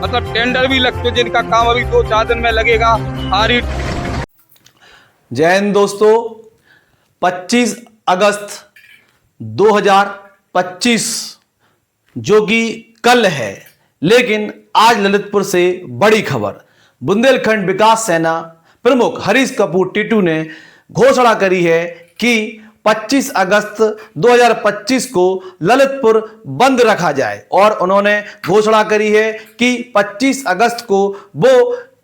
मतलब टेंडर भी लगते जिनका काम अभी 2-4 दिन में लगेगा। जय हिंद दोस्तों, 25 अगस्त 2025 जो कि कल है, लेकिन आज ललितपुर से बड़ी खबर। बुंदेलखंड विकास सेना प्रमुख हरीश कपूर टीटू ने घोषणा करी है कि 25 अगस्त 2025 को ललितपुर बंद रखा जाए और उन्होंने घोषणा करी है कि 25 अगस्त को वो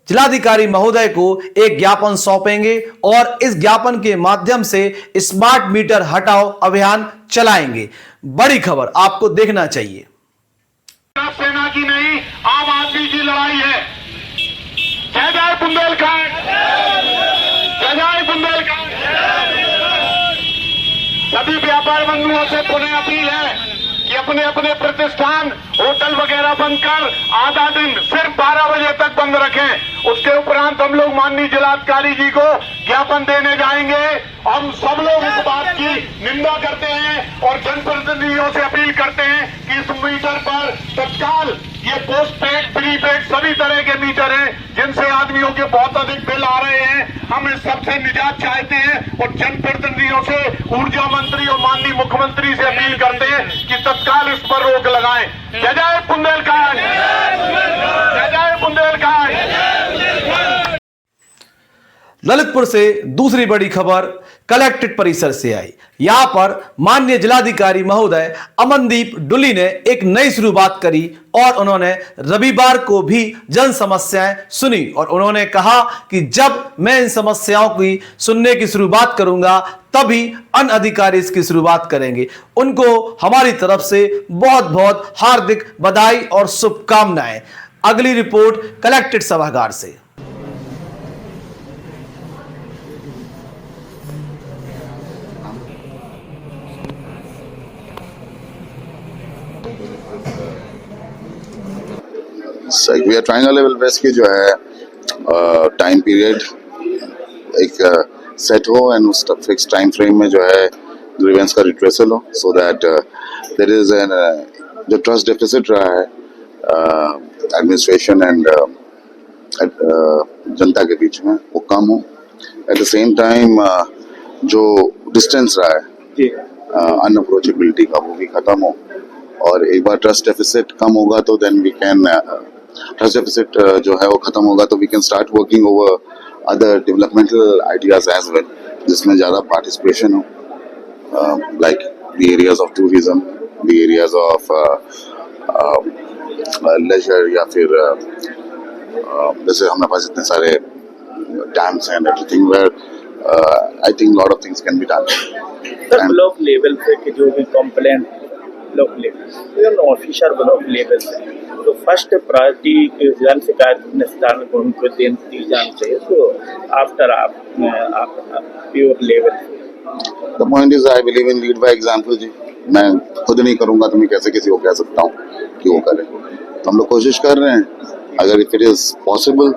जिलाधिकारी महोदय को एक ज्ञापन सौंपेंगे और इस ज्ञापन के माध्यम से स्मार्ट मीटर हटाओ अभियान चलाएंगे। बड़ी खबर आपको देखना चाहिए। सेना की नहीं, आम आदमी की लड़ाई है। जय जय बुंदेलखंड, जय जय बुंदेलखंड। सभी व्यापार बंधुओं से पुनः अपील है कि अपने अपने प्रतिष्ठान होटल वगैरह बंद कर आधा दिन सिर्फ 12 बजे तक बंद रखें। उसके उपरांत हम लोग माननीय जिलाधिकारी जी को ज्ञापन देने जाएंगे। हम सब लोग इस बात की निंदा करते हैं और जनप्रतिनिधियों से अपील करते हैं कि इस मीटर पर तत्काल ये पोस्ट पेड, प्रीपेड सभी तरह के मीटर हैं जिनसे आदमियों के बहुत अधिक बिल आ रहे हैं। हम इस सबसे निजात चाहते हैं और जनप्रतिनिधियों से, ऊर्जा मंत्री और माननीय मुख्यमंत्री से अपील करते हैं कि तत्काल इस पर रोक लगाएं। जय जय बुंदेलखंड, जय जय बुंदेलखंड। ललितपुर से दूसरी बड़ी खबर कलेक्ट्रेट परिसर से आई। यहां पर माननीय जिलाधिकारी महोदय अमनदीप डुली ने एक नई शुरुआत करी और उन्होंने रविवार को भी जन समस्याएं सुनी और उन्होंने कहा कि जब मैं इन समस्याओं की सुनने की शुरुआत करूंगा तभी अन्य अधिकारी इसकी शुरुआत करेंगे। उनको हमारी तरफ से बहुत बहुत हार्दिक बधाई और शुभकामनाएं। अगली रिपोर्ट कलेक्ट्रेट सभागार से। We are trying level best की जो है टाइम पीरियड एक सेट हो एंड उस फिक्स टाइम फ्रेम में जो है ग्रीवेंस का रिट्रेसल हो, so that there is an जो ट्रस्ट डेफिसिट रहा है एडमिनिस्ट्रेशन एंड जनता के बीच में वो कम हो। एट द सेम टाइम जो डिस्टेंस रहा है अनअप्रोचेबिलिटी का वो भी खत्म हो और एक बार ट्रस्ट डेफिसिट कम होगा तो then we can trust deficit जो है वो खत्म होगा तो we can start working over other developmental ideas as well जिसमें ज़्यादा पार्टिसिपेशन हो, like the areas of tourism, the areas of leisure या फिर जैसे हमारे पास इतने सारे dams and everything where I think lot of things can be done. Sir block level पे जो भी complaint block level officer block level से तो फर्स्ट प्रायोरिटी जन शिकायत निस्तारण को उनको दी जानी चाहिए। तो आफ्टर आप pure level the point is I believe in lead by example जी। मैं खुद नहीं करूंगा तो मैं कैसे किसी को कह सकता हूँ कि वो करे। तो हम लोग कोशिश कर रहे हैं, अगर इफ इट इज पॉसिबल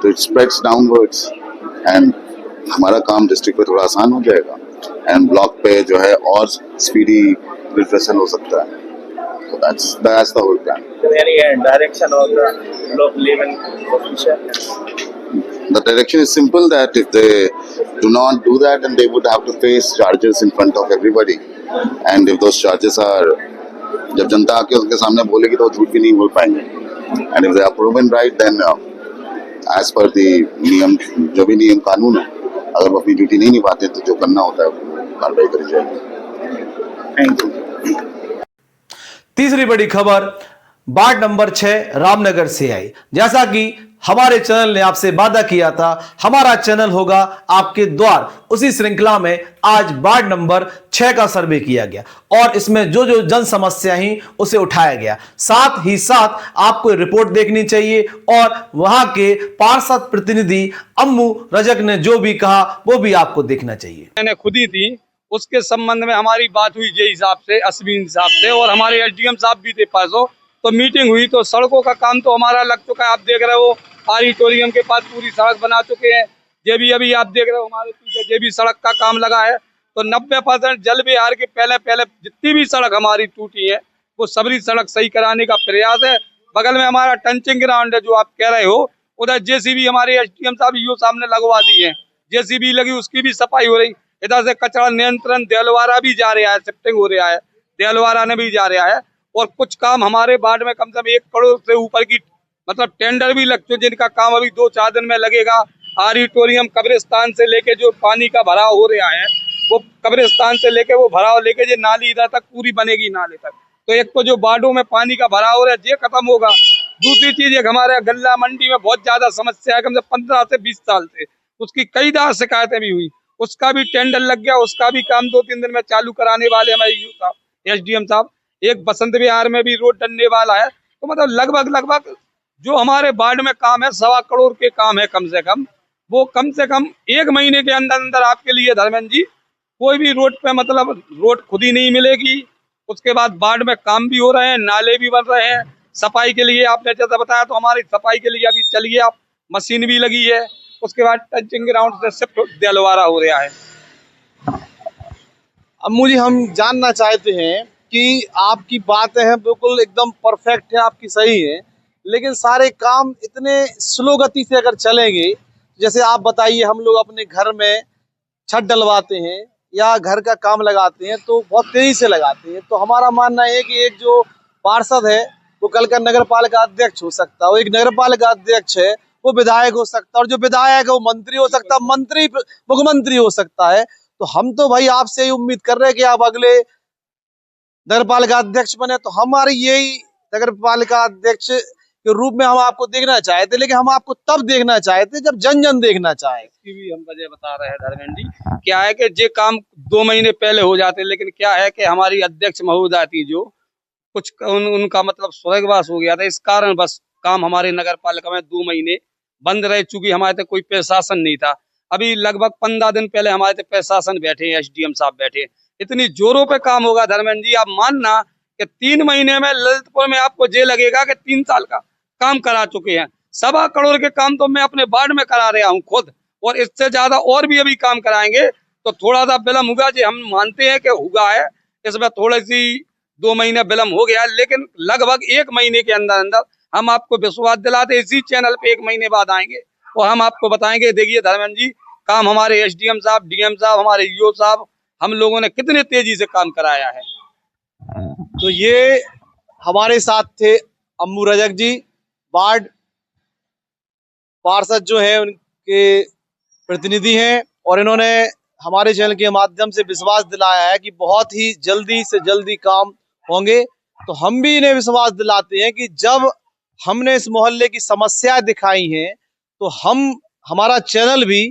तो इट स्प्रेड्स डाउनवर्ड्स एंड हमारा काम डिस्ट्रिक्ट पे थोड़ा आसान हो जाएगा एंड ब्लॉक पे जो है और स्पीडी रिफ्रेशन हो सकता है। So that's the whole plan. Any direction of the block level official? The direction is simple that if they do not do that, then they would have to face charges in front of everybody. And if those charges are, जब जनता आके उनके सामने बोलेगी तो झूठ भी नहीं बोल पाएंगे. And if they are proven right, then as per the नियम, जो भी नियम कानून है, अगर वो अपनी ड्यूटी नहीं निभाते तो जो करना होता है वो कार्रवाई करी जाएगी। Thank you. तीसरी बड़ी खबर वार्ड नंबर 6 रामनगर से आई। जैसा कि हमारे चैनल ने आपसे वादा किया था, हमारा चैनल होगा आपके द्वार, उसी श्रृंखला में आज वार्ड नंबर 6 का सर्वे किया गया और इसमें जो जो जन समस्या ही उसे उठाया गया। साथ ही साथ आपको रिपोर्ट देखनी चाहिए और वहां के पार्षद प्रतिनिधि अम्मू रजक ने जो भी कहा वो भी आपको देखना चाहिए। मैंने खुद ही थी, उसके संबंध में हमारी बात हुई जे हिसाब से, अश्विन साहब से, और हमारे एसडीएम साहब भी थे परसों। तो मीटिंग हुई तो सड़कों का काम तो हमारा लग चुका है। आप देख रहे हो ऑडिटोरियम के पास पूरी सड़क बना चुके हैं। ये भी अभी आप देख रहे हो हमारे पीछे ये भी सड़क का काम लगा है। तो 90% जल विहार के पहले जितनी भी सड़क हमारी टूटी है वो सभी सड़क सही कराने का प्रयास है बगल में हमारा टंचिंग ग्राउंड है जो आप कह रहे हो, उधर जेसीबी हमारे एसडीएम साहब ईओ साहब ने लगवा दी है, जेसीबी लगी, उसकी भी सफाई हो रही। इधर से कचरा नियंत्रण देलवारा भी जा रहा है, शिफ्टिंग हो रहा है, देलवारा ने भी जा रहा है। और कुछ काम हमारे वार्ड में कम से कम 1 करोड़ से ऊपर की मतलब टेंडर भी लग चुके, जिनका काम अभी 2-4 दिन में लगेगा। ऑडिटोरियम कब्रिस्तान से लेके जो पानी का भराव हो रहा है, वो कब्रिस्तान से लेके वो भराव लेके जो नाली इधर तक पूरी बनेगी नाले तक। तो एक तो जो वार्डों में पानी का भराव हो रहा है ये खत्म होगा। दूसरी चीज, एक हमारे गल्ला मंडी में बहुत ज्यादा समस्या है, कम से 15 से 20 साल से उसकी कई बार शिकायतें भी हुई, उसका भी टेंडर लग गया, उसका भी काम 2-3 दिन में चालू कराने वाले हमारे एसडीएम साहब। एक बसंत विहार में भी रोड डलने वाला है। तो मतलब लगभग जो हमारे वार्ड में काम है 1.25 करोड़ के काम है कम से कम, वो कम से कम 1 महीने के अंदर अंदर आपके लिए धर्मेंद्र जी कोई भी रोड पे मतलब रोड खुद ही नहीं मिलेगी। उसके बाद वार्ड में काम भी हो रहे हैं, नाले भी बन रहे हैं। सफाई के लिए आपने जैसा बताया, तो हमारी सफाई के लिए अभी चलिए आप मशीन भी लगी है। उसके बाद टंचिंग ग्राउंड से शिफ्ट देलवारा हो रहा है। अम्मू जी, हम जानना चाहते हैं कि आपकी बातें हैं बिल्कुल एकदम परफेक्ट है, आपकी सही है, लेकिन सारे काम इतने स्लो गति से अगर चलेंगे, जैसे आप बताइए, हम लोग अपने घर में छत डलवाते हैं या घर का काम लगाते हैं तो बहुत तेजी से लगाते हैं। तो हमारा मानना है कि एक जो पार्षद है वो कल का नगर पालिका अध्यक्ष हो सकता है, वो एक नगर पालिका अध्यक्ष है वो विधायक हो सकता है, और जो विधायक है वो मंत्री हो सकता है, मंत्री मुख्यमंत्री हो सकता है। तो हम तो भाई आपसे ही उम्मीद कर रहे हैं कि आप अगले नगर पालिका अध्यक्ष बने, तो हमारी यही नगर पालिका अध्यक्ष के रूप में हम आपको देखना चाहते, लेकिन हम आपको तब देखना चाहते जब जन जन देखना चाहे। इसकी भी हम वजह बता रहे हैं धर्मेंद्र जी। क्या है कि ये काम 2 महीने पहले हो जाते, लेकिन क्या है कि हमारी अध्यक्ष महोदया थी जो कुछ उनका मतलब स्वर्गवास हो गया था, इस कारण बस काम हमारे नगर पालिका में 2 महीने बंद रह चुकी। हमारे तक कोई प्रशासन नहीं था। अभी लगभग 15 दिन पहले हमारे तक प्रशासन बैठे, एसडीएम साहब बैठे। इतनी जोरों पे काम होगा धर्मेंद्र जी, आप मानना कि 3 महीने में ललितपुर में आपको ये लगेगा कि 3 साल का काम करा चुके हैं। 1.25 करोड़ के काम तो मैं अपने वार्ड में करा रहा हूँ खुद, और इससे ज्यादा और भी अभी काम कराएंगे। तो थोड़ा सा विलम्ब होगा जी, हम मानते हैं कि हुआ है, इसमें थोड़ी सी 2 महीने विलम्ब हो गया, लेकिन लगभग 1 महीने के अंदर अंदर हम आपको विश्वास दिलाते, इसी चैनल पे 1 महीने बाद आएंगे और हम आपको बताएंगे, देखिए धर्मेंद्र जी, काम हमारे एसडीएम साहब, डीएम साहब, हमारे ईओ साहब, हम लोगों ने कितने तेजी से काम कराया है। तो ये हमारे साथ थे अम्मू रजक जी, वार्ड पार्षद जो है उनके प्रतिनिधि हैं, और इन्होंने हमारे चैनल के माध्यम से विश्वास दिलाया है कि बहुत ही जल्दी से जल्दी काम होंगे। तो हम भी इन्हें विश्वास दिलाते हैं कि जब हमने इस मोहल्ले की समस्याएं दिखाई हैं तो हमारा चैनल भी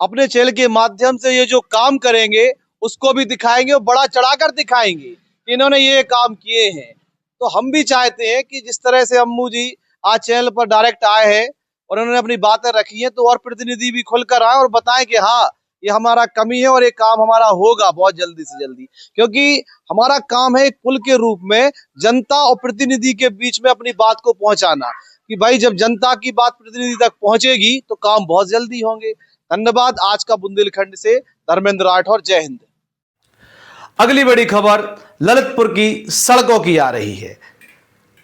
अपने चैनल के माध्यम से ये जो काम करेंगे उसको भी दिखाएंगे और बड़ा चढ़ाकर दिखाएंगे कि इन्होंने ये काम किए हैं। तो हम भी चाहते हैं कि जिस तरह से अम्मू जी आज चैनल पर डायरेक्ट आए हैं और उन्होंने अपनी बातें रखी हैं, तो और प्रतिनिधि भी खुलकर आए और बताएं कि हाँ, ये हमारा कमी है और ये काम हमारा होगा बहुत जल्दी से जल्दी, क्योंकि हमारा काम है एक पुल के रूप में जनता और प्रतिनिधि के बीच में अपनी बात को पहुंचाना, कि भाई जब जनता की बात प्रतिनिधि तक पहुंचेगी तो काम बहुत जल्दी होंगे। धन्यवाद। आज का बुंदेलखंड से धर्मेंद्र राठौर, जय हिंद। अगली बड़ी खबर ललितपुर की सड़कों की आ रही है।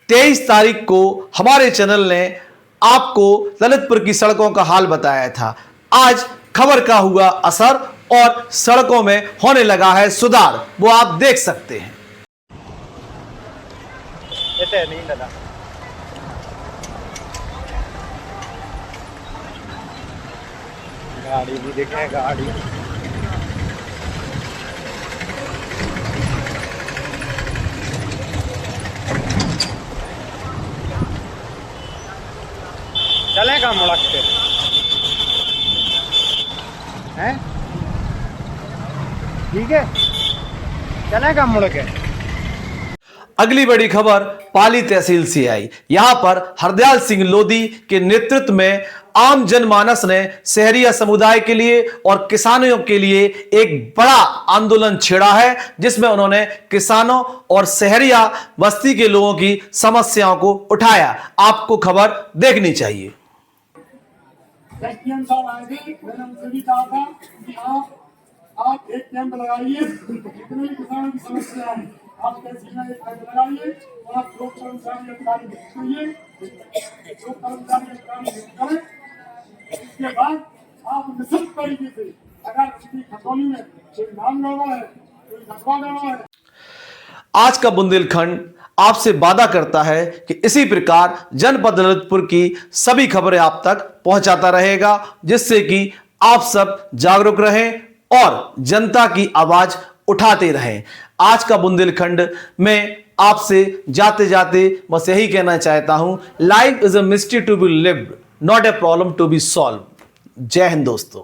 23 तारीख को हमारे चैनल ने आपको ललितपुर की सड़कों का हाल बताया था। आज खबर का हुआ असर और सड़कों में होने लगा है सुधार, वो आप देख सकते हैं। गाड़ी भी देखें, गाड़ी चलेगा मुड़क के हैं, ठीक है, चलेगा मुड़ के। अगली बड़ी खबर पाली तहसील से आई। यहां पर हरदयाल सिंह लोधी के नेतृत्व में आम जनमानस ने शहरिया समुदाय के लिए और किसानों के लिए एक बड़ा आंदोलन छेड़ा है, जिसमें उन्होंने किसानों और शहरिया बस्ती के लोगों की समस्याओं को उठाया। आपको खबर देखनी चाहिए। एसडीएम साहब आएंगे, मैंने उनसे भी कहा था कि आप एक कैंप लगाइए, जितने भी किसानों की समस्या है आपके सीने एक हाथ लगाइए और आप लोक कर्मचारी अधिकारी करिए, लोक कर्मचारी अधिकारी करें। इसके बाद आप निश्चित तरीके से अगर उनकी खतौनी में कोई नाम लगा है, कोई घटवा लगा है। आज का बुंदेलखंड आपसे वादा करता है कि इसी प्रकार जनपद ललितपुर की सभी खबरें आप तक पहुंचाता रहेगा, जिससे कि आप सब जागरूक रहें और जनता की आवाज उठाते रहें। आज का बुंदेलखंड में आपसे जाते जाते बस यही कहना चाहता हूं, life is a mystery to be lived, not a problem to be solve. जय हिंद दोस्तों।